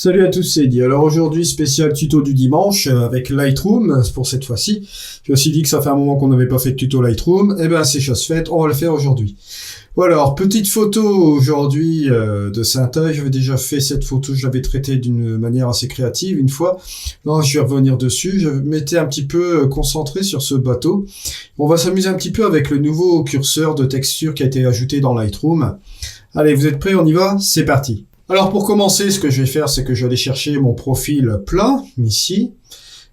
Salut à tous, c'est Eddie. Alors aujourd'hui, spécial tuto du dimanche avec Lightroom pour cette fois-ci. J'ai aussi dit que ça fait un moment qu'on n'avait pas fait de tuto Lightroom. Eh ben c'est chose faite, on va le faire aujourd'hui. Voilà, alors petite photo aujourd'hui de synthèse. J'avais déjà fait cette photo, je l'avais traitée d'une manière assez créative une fois. Là, je vais revenir dessus. Je m'étais un petit peu concentré sur ce bateau. On va s'amuser un petit peu avec le nouveau curseur de texture qui a été ajouté dans Lightroom. Allez, vous êtes prêts? On y va? C'est parti. Alors pour commencer, ce que je vais faire, c'est que je vais aller chercher mon profil plat, ici.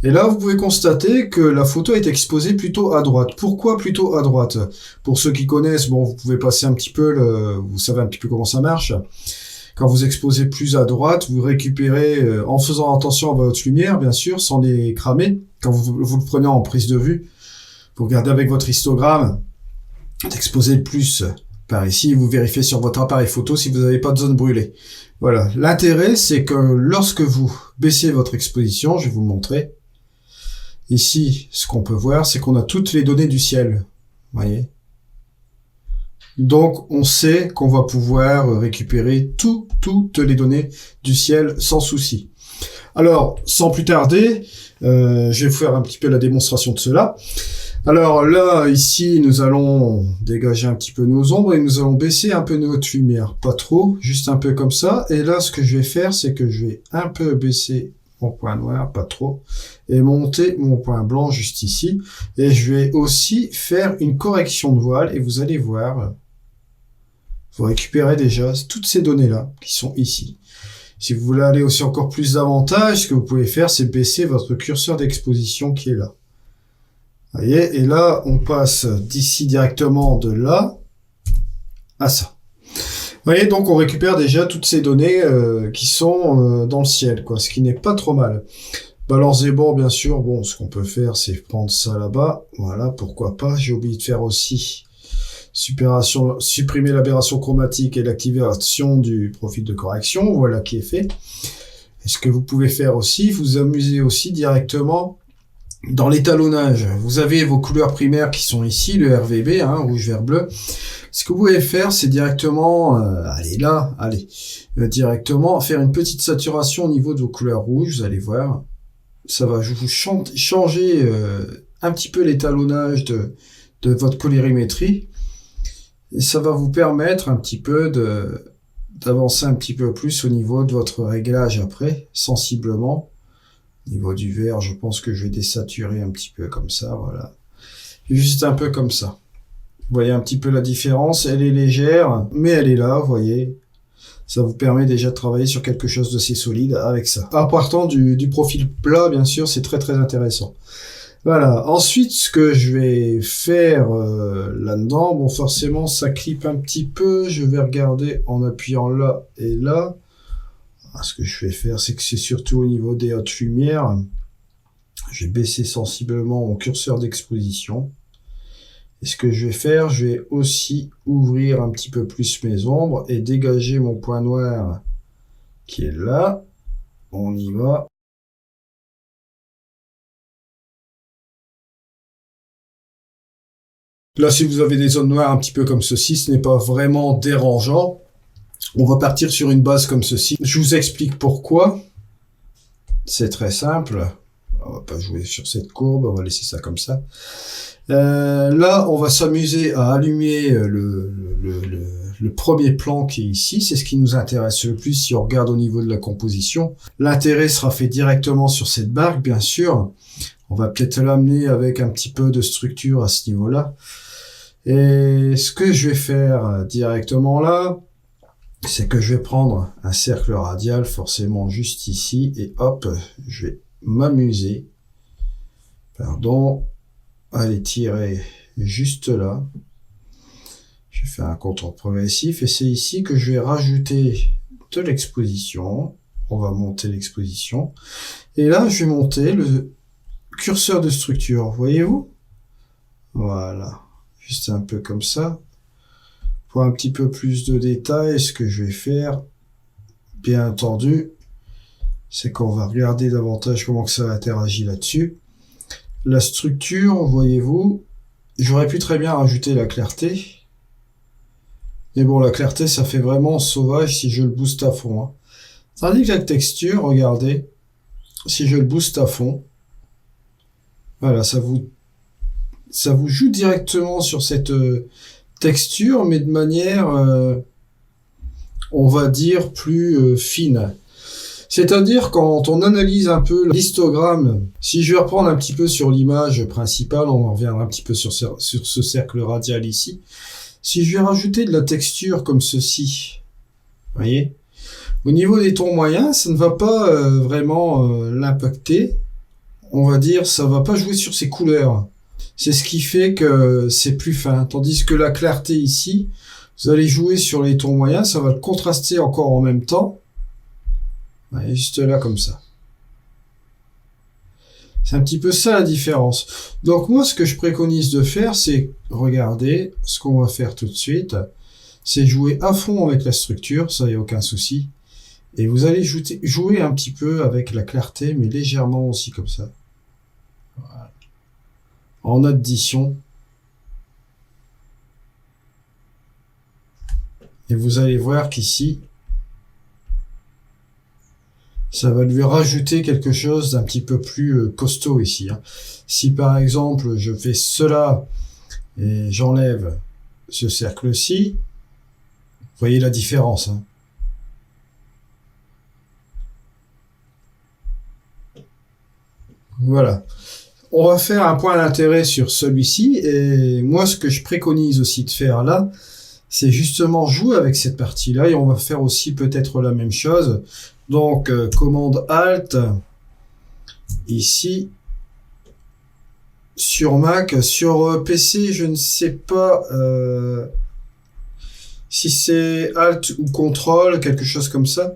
Et là, vous pouvez constater que la photo est exposée plutôt à droite. Pourquoi plutôt à droite? Pour ceux qui connaissent, bon, vous pouvez passer un petit peu, vous savez un petit peu comment ça marche. Quand vous exposez plus à droite, vous récupérez, en faisant attention à votre lumière, bien sûr, sans les cramer. Quand vous le prenez en prise de vue, vous regardez avec votre histogramme, d'exposer le plus par ici, vous vérifiez sur votre appareil photo si vous n'avez pas de zone brûlée. Voilà. L'intérêt, c'est que lorsque vous baissez votre exposition, je vais vous le montrer. Ici, ce qu'on peut voir, c'est qu'on a toutes les données du ciel. Vous voyez? Donc, on sait qu'on va pouvoir récupérer toutes les données du ciel sans souci. Alors, sans plus tarder, je vais vous faire un petit peu la démonstration de cela. Alors là, ici, nous allons dégager un petit peu nos ombres et nous allons baisser un peu notre lumière. Pas trop, juste un peu comme ça. Et là, ce que je vais faire, c'est que je vais un peu baisser mon point noir, pas trop, et monter mon point blanc juste ici. Et je vais aussi faire une correction de voile et vous allez voir, vous récupérez déjà toutes ces données-là qui sont ici. Si vous voulez aller aussi encore plus davantage, ce que vous pouvez faire, c'est baisser votre curseur d'exposition qui est là. Vous voyez, et là, on passe d'ici directement de là à ça. Vous voyez, donc on récupère déjà toutes ces données qui sont dans le ciel, quoi, ce qui n'est pas trop mal. Balance des bords, bien sûr, bon, ce qu'on peut faire, c'est prendre ça là-bas. Voilà, pourquoi pas. J'ai oublié de faire aussi supprimer l'aberration chromatique et l'activation du profil de correction. Voilà qui est fait. Et ce que vous pouvez faire aussi, vous amuser aussi directement dans l'étalonnage. Vous avez vos couleurs primaires qui sont ici, le RVB, hein, rouge, vert, bleu. Ce que vous pouvez faire, c'est directement, directement faire une petite saturation au niveau de vos couleurs rouges. Vous allez voir, ça va vous changer un petit peu l'étalonnage de votre colorimétrie. Et ça va vous permettre un petit peu d'avancer un petit peu plus au niveau de votre réglage après, sensiblement. Au niveau du vert, je pense que je vais désaturer un petit peu comme ça, voilà. Juste un peu comme ça. Vous voyez un petit peu la différence, elle est légère, mais elle est là, vous voyez. Ça vous permet déjà de travailler sur quelque chose d'assez solide avec ça. En partant du profil plat, bien sûr, c'est très très intéressant. Voilà. Ensuite, ce que je vais faire là-dedans, bon, forcément, ça clip un petit peu. Je vais regarder en appuyant là et là. Ce que je vais faire, c'est que c'est surtout au niveau des hautes lumières. Je vais baisser sensiblement mon curseur d'exposition. Et ce que je vais faire, je vais aussi ouvrir un petit peu plus mes ombres et dégager mon point noir qui est là. On y va. Là, si vous avez des zones noires un petit peu comme ceci, ce n'est pas vraiment dérangeant. On va partir sur une base comme ceci. Je vous explique pourquoi. C'est très simple. On va pas jouer sur cette courbe, on va laisser ça comme ça. Là, on va s'amuser à allumer le premier plan qui est ici. C'est ce qui nous intéresse le plus si on regarde au niveau de la composition. L'intérêt sera fait directement sur cette barque, bien sûr. On va peut-être l'amener avec un petit peu de structure à ce niveau-là. Et ce que je vais faire directement là, c'est que je vais prendre un cercle radial, forcément juste ici, et hop, je vais m'amuser, à les tirer juste là. Je fais un contour progressif, et c'est ici que je vais rajouter de l'exposition. On va monter l'exposition, et là, je vais monter le curseur de structure, voyez-vous? Voilà, juste un peu comme ça. Pour un petit peu plus de détails, ce que je vais faire, bien entendu, c'est qu'on va regarder davantage comment que ça interagit là-dessus. La structure, voyez-vous, j'aurais pu très bien rajouter la clarté. Mais bon, la clarté, ça fait vraiment sauvage si je le booste à fond. Hein. Tandis que la texture, regardez, si je le booste à fond, voilà, ça vous joue directement sur cette texture, mais de manière, on va dire, plus fine. C'est-à-dire, quand on analyse un peu l'histogramme, si je vais reprendre un petit peu sur l'image principale, on reviendra un petit peu sur ce cercle radial ici. Si je vais rajouter de la texture comme ceci, vous voyez, au niveau des tons moyens, ça ne va pas vraiment l'impacter. On va dire, ça va pas jouer sur ses couleurs. C'est ce qui fait que c'est plus fin. Tandis que la clarté ici, vous allez jouer sur les tons moyens, ça va le contraster encore en même temps. Ouais, juste là, comme ça. C'est un petit peu ça la différence. Donc moi, ce que je préconise de faire, c'est, regardez, ce qu'on va faire tout de suite, c'est jouer à fond avec la structure, ça y a aucun souci. Et vous allez jouer un petit peu avec la clarté, mais légèrement aussi comme ça. Voilà. En addition. Et vous allez voir qu'ici, ça va lui rajouter quelque chose d'un petit peu plus costaud ici. Si par exemple, je fais cela et j'enlève ce cercle-ci, vous voyez la différence. Voilà. On va faire un point d'intérêt sur celui-ci, et moi, ce que je préconise aussi de faire là, c'est justement jouer avec cette partie-là, et on va faire aussi peut-être la même chose. Donc, commande Alt, ici, sur Mac, sur PC, je ne sais pas si c'est Alt ou Contrôle, quelque chose comme ça.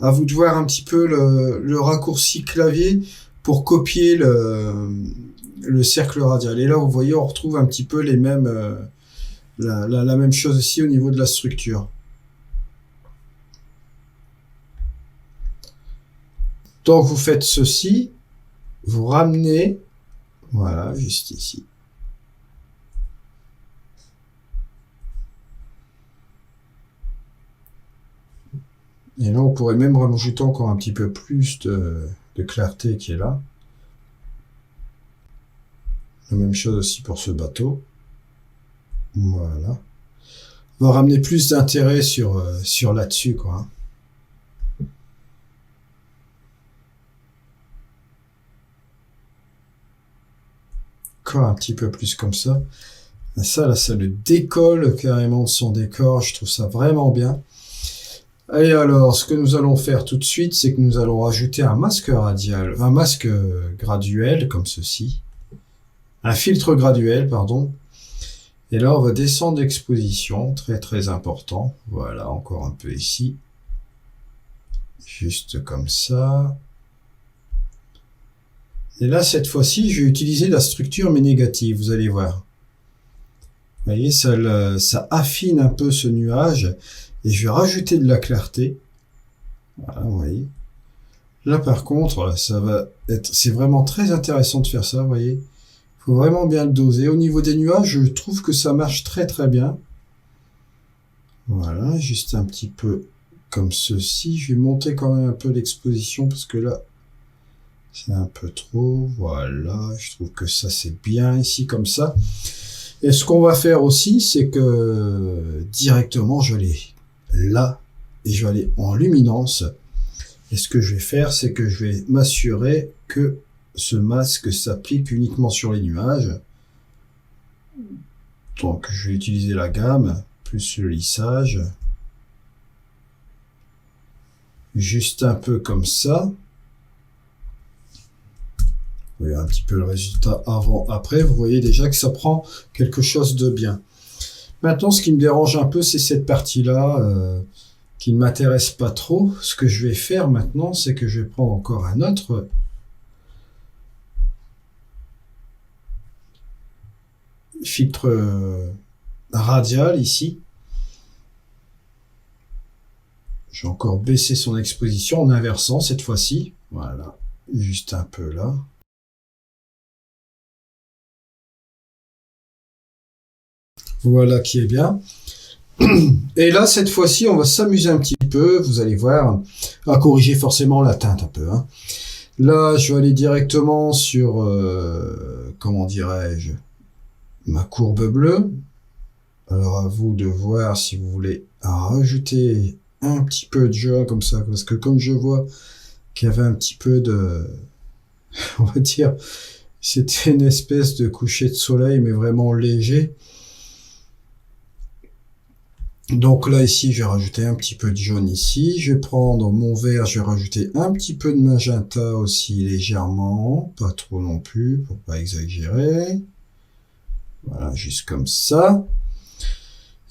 À vous de voir un petit peu le raccourci clavier pour copier le cercle radial. Et là, vous voyez, on retrouve un petit peu les mêmes, la même chose ici au niveau de la structure. Donc, vous faites ceci, vous ramenez, voilà, juste ici. Et là, on pourrait même rajouter encore un petit peu plus de clarté qui est là. La même chose aussi pour ce bateau. Voilà. On va ramener plus d'intérêt sur là-dessus, quoi. Encore un petit peu plus comme ça. Ça, là, ça le décolle carrément de son décor. Je trouve ça vraiment bien. Et alors, ce que nous allons faire tout de suite, c'est que nous allons rajouter un masque radial, un masque graduel, comme ceci. Un filtre graduel, pardon. Et là, on va descendre d'exposition, très très important. Voilà, encore un peu ici. Juste comme ça. Et là, cette fois-ci, je vais utiliser la structure mais négative, vous allez voir. Vous voyez, ça affine un peu ce nuage. Et je vais rajouter de la clarté. Voilà, vous voyez. Là, par contre, c'est vraiment très intéressant de faire ça, vous voyez. Il faut vraiment bien le doser. Au niveau des nuages, je trouve que ça marche très très bien. Voilà, juste un petit peu comme ceci. Je vais monter quand même un peu l'exposition parce que là, c'est un peu trop. Voilà, je trouve que ça c'est bien ici comme ça. Et ce qu'on va faire aussi, c'est que directement, je vais aller là et je vais aller en luminance. Et ce que je vais faire, c'est que je vais m'assurer que ce masque s'applique uniquement sur les nuages. Donc, je vais utiliser la gamme, plus le lissage. Juste un peu comme ça. Vous voyez un petit peu le résultat avant-après. Vous voyez déjà que ça prend quelque chose de bien. Maintenant, ce qui me dérange un peu, c'est cette partie-là qui ne m'intéresse pas trop. Ce que je vais faire maintenant, c'est que je vais prendre encore un autre filtre radial ici. Je vais encore baisser son exposition en inversant cette fois-ci. Voilà, juste un peu là. Voilà qui est bien. Et là, cette fois-ci, on va s'amuser un petit peu, vous allez voir, à corriger forcément la teinte un peu. Hein. Là, je vais aller directement sur, comment dirais-je, ma courbe bleue. Alors à vous de voir si vous voulez rajouter un petit peu de jaune comme ça, parce que comme je vois qu'il y avait un petit peu de, on va dire, c'était une espèce de coucher de soleil, mais vraiment léger. Donc là, ici, je vais rajouter un petit peu de jaune ici. Je vais prendre mon vert, je vais rajouter un petit peu de magenta aussi légèrement. Pas trop non plus, pour pas exagérer. Voilà, juste comme ça.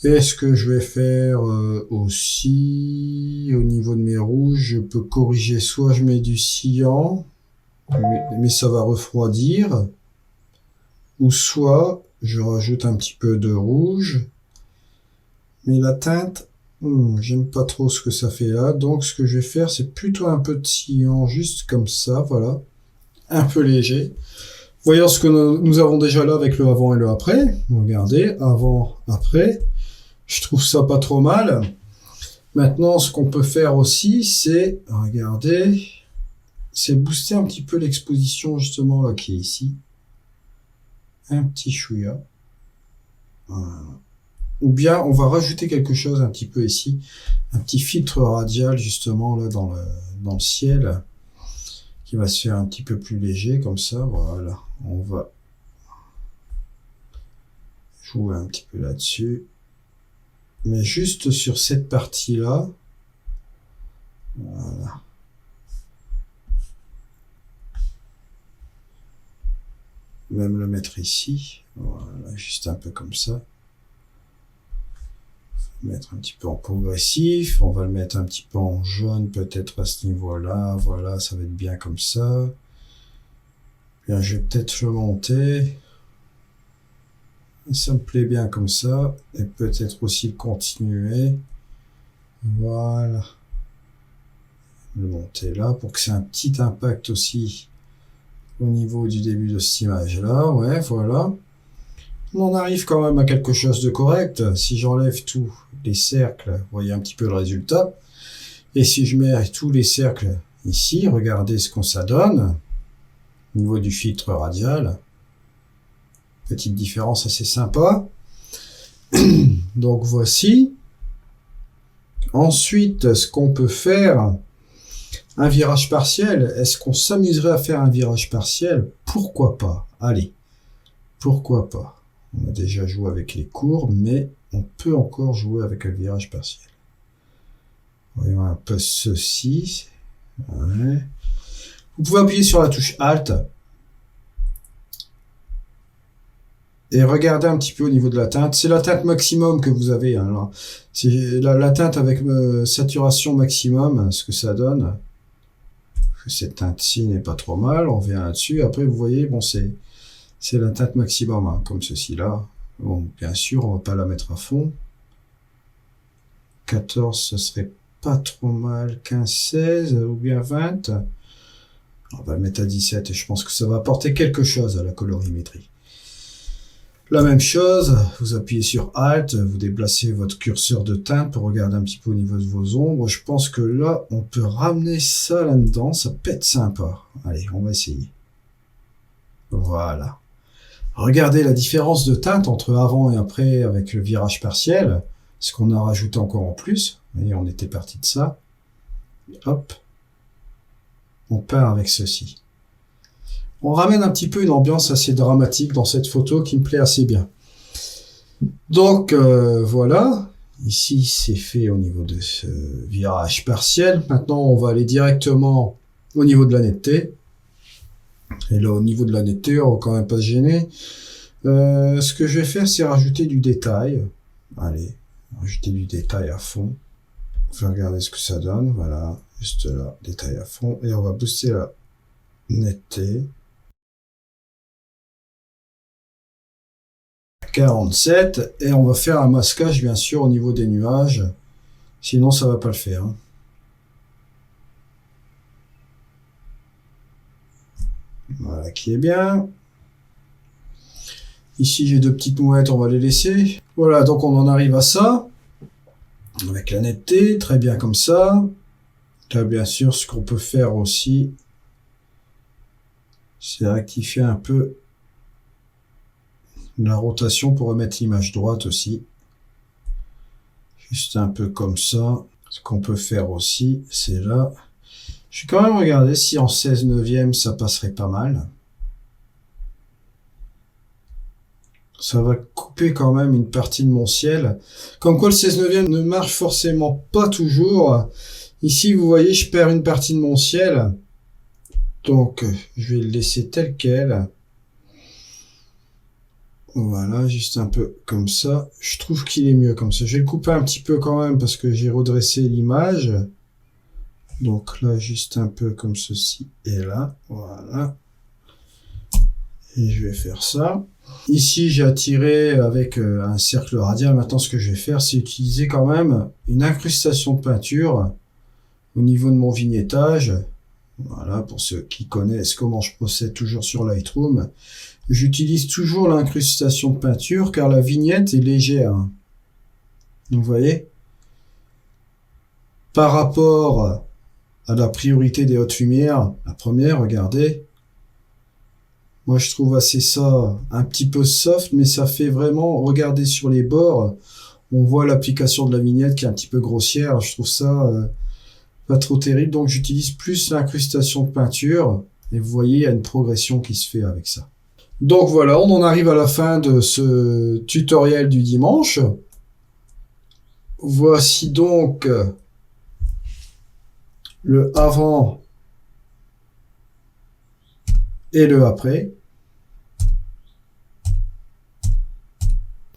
Et ce que je vais faire aussi, au niveau de mes rouges, je peux corriger, soit je mets du cyan, mais ça va refroidir, ou soit je rajoute un petit peu de rouge. Mais la teinte, j'aime pas trop ce que ça fait là. Donc ce que je vais faire, c'est plutôt un peu de cyan, juste comme ça, voilà. Un peu léger. Voyons ce que nous avons déjà là avec le avant et le après. Regardez, avant, après. Je trouve ça pas trop mal. Maintenant, ce qu'on peut faire aussi, c'est, regardez, c'est booster un petit peu l'exposition justement là qui est ici. Un petit chouïa. Voilà. Ou bien on va rajouter quelque chose un petit peu ici, un petit filtre radial justement là dans le ciel, qui va se faire un petit peu plus léger comme ça. Voilà, on va jouer un petit peu là-dessus, mais juste sur cette partie-là. Voilà. Même le mettre ici. Voilà, juste un peu comme ça. Mettre un petit peu en progressif, on va le mettre un petit peu en jaune peut-être à ce niveau-là, voilà, ça va être bien comme ça. Bien, je vais peut-être le monter, ça me plaît bien comme ça, et peut-être aussi le continuer, voilà, le monter là, pour que c'est un petit impact aussi au niveau du début de cette image-là, ouais, voilà. On en arrive quand même à quelque chose de correct. Si j'enlève tous les cercles, vous voyez un petit peu le résultat. Et si je mets tous les cercles ici, regardez ce qu'on ça donne. Au niveau du filtre radial. Petite différence assez sympa. Donc voici. Ensuite, ce qu'on peut faire, un virage partiel. Est-ce qu'on s'amuserait à faire un virage partiel? Pourquoi pas? Allez, pourquoi pas? On a déjà joué avec les courbes, mais on peut encore jouer avec le virage partiel. Voyons un peu ceci. Ouais. Vous pouvez appuyer sur la touche Alt et regarder un petit peu au niveau de la teinte. C'est la teinte maximum que vous avez. Hein, c'est la teinte avec saturation maximum, ce que ça donne. Cette teinte-ci n'est pas trop mal. On vient là-dessus. Après, vous voyez, bon, c'est la teinte maximum, hein, comme ceci là. Bon, bien sûr, on va pas la mettre à fond. 14, ce serait pas trop mal. 15, 16 ou bien 20. On va le mettre à 17 et je pense que ça va apporter quelque chose à la colorimétrie. La même chose, vous appuyez sur Alt, vous déplacez votre curseur de teinte pour regarder un petit peu au niveau de vos ombres. Je pense que là, on peut ramener ça là-dedans, ça peut être sympa. Allez, on va essayer. Voilà. Regardez la différence de teinte entre avant et après avec le virage partiel, ce qu'on a rajouté encore en plus. Vous voyez, on était parti de ça. Hop. On part avec ceci. On ramène un petit peu une ambiance assez dramatique dans cette photo qui me plaît assez bien. Donc voilà. Ici, c'est fait au niveau de ce virage partiel. Maintenant, on va aller directement au niveau de la netteté. Et là, au niveau de la netteté, on va quand même pas se gêner. Ce que je vais faire, c'est rajouter du détail. Allez, rajouter du détail à fond. On va regarder ce que ça donne. Voilà, juste là, détail à fond. Et on va booster la netteté. 47. Et on va faire un masquage, bien sûr, au niveau des nuages. Sinon, ça va pas le faire. Hein. Voilà, qui est bien. Ici, j'ai deux petites mouettes, on va les laisser. Voilà, donc on en arrive à ça. avec la netteté, très bien comme ça. Là, bien sûr, ce qu'on peut faire aussi, c'est rectifier un peu la rotation pour remettre l'image droite aussi. Juste un peu comme ça. Ce qu'on peut faire aussi, c'est là. Je vais quand même regarder si en 16 neuvième, ça passerait pas mal. Ça va couper quand même une partie de mon ciel. Comme quoi le 16 neuvième ne marche forcément pas toujours. Ici, vous voyez, je perds une partie de mon ciel. Donc, je vais le laisser tel quel. Voilà, juste un peu comme ça. Je trouve qu'il est mieux comme ça. Je vais le couper un petit peu quand même parce que j'ai redressé l'image. Donc là, juste un peu comme ceci et là. Voilà. Et je vais faire ça. Ici, j'ai attiré avec un cercle radial. Maintenant, ce que je vais faire, c'est utiliser quand même une incrustation de peinture au niveau de mon vignettage. Voilà, pour ceux qui connaissent comment je procède toujours sur Lightroom. J'utilise toujours l'incrustation de peinture car la vignette est légère. Vous voyez? Par rapport à la priorité des hautes lumières, la première, regardez. Moi, je trouve assez ça un petit peu soft, mais ça fait vraiment, regardez sur les bords, on voit l'application de la vignette qui est un petit peu grossière. Je trouve ça pas trop terrible, donc j'utilise plus l'incrustation de peinture. Et vous voyez, il y a une progression qui se fait avec ça. Donc voilà, on en arrive à la fin de ce tutoriel du dimanche. Voici donc le avant et le après.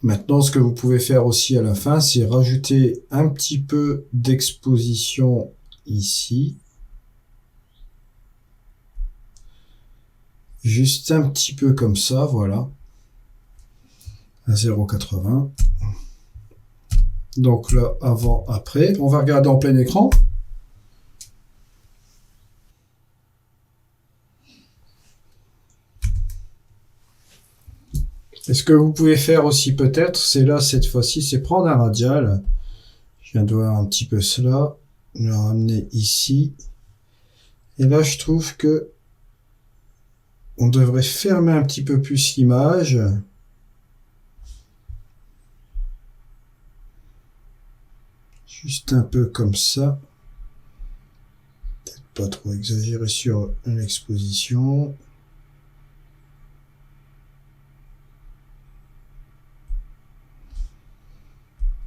Maintenant, ce que vous pouvez faire aussi à la fin, c'est rajouter un petit peu d'exposition ici. Juste un petit peu comme ça, voilà. À 0,80. Donc là, avant, après. On va regarder en plein écran. Et ce que vous pouvez faire aussi peut-être, c'est là, cette fois-ci, c'est prendre un radial. Je viens de voir un petit peu cela. Le ramener ici. Et là, je trouve que on devrait fermer un petit peu plus l'image. Juste un peu comme ça. Peut-être pas trop exagérer sur l'exposition.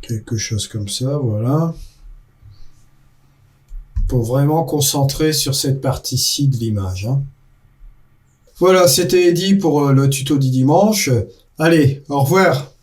Quelque chose comme ça, voilà. Pour vraiment concentrer sur cette partie-ci de l'image. Hein. Voilà, c'était Eddy pour le tuto du dimanche. Allez, au revoir.